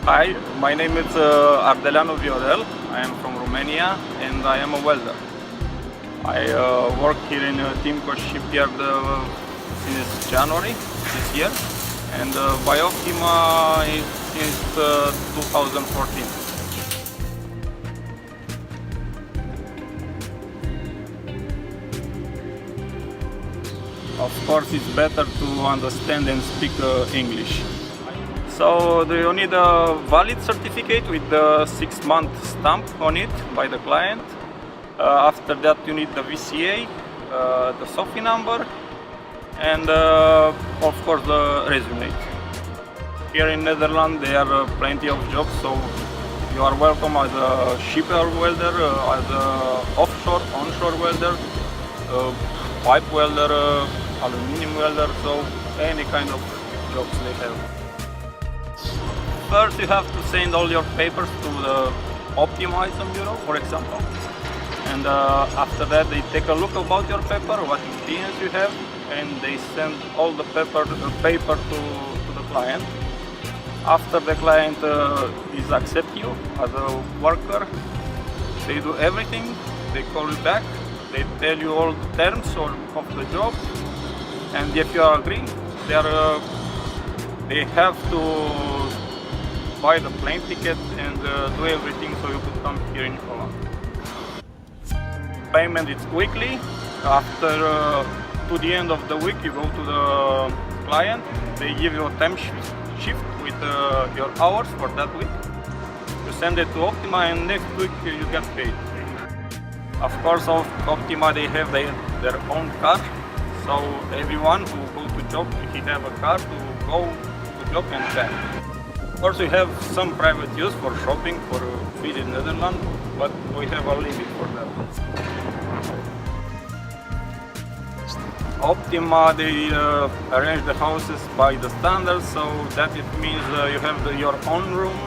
Hi, my name is Ardeleanu Viorel. I am from Romania and I am a welder. I work here in Timco shipyard since January this year, and by Optima is since 2014. Of course, it's better to understand and speak English. So do you need a valid certificate with the 6-month stamp on it by the client. After that you need the VCA, the SOFI number, and of course the resume. Here in Netherlands there are plenty of jobs, so you are welcome as a shipyard welder, as a offshore, onshore welder, pipe welder, aluminium welder, so any kind of jobs they have. First you have to send all your papers to the Optimism Bureau, for example, and after that they take a look about your paper, what experience you have, and they send all the paper to the client. After the client is accept you as a worker, they do everything, they call you back, they tell you all the terms of the job, and if you are agree, they have to buy the plane ticket and do everything so you could come here in Holland. Payment is weekly. After to the end of the week you go to the client, they give you a time shift with your hours for that week. You send it to Optima and next week you get paid. Of course, Optima they have their own car, so everyone who goes to job, he have a car to go to job and back. Of course, we have some private use for shopping, for food in Netherlands, but we have a limit for that. Optima, they arrange the houses by the standards, so that it means you have your own room,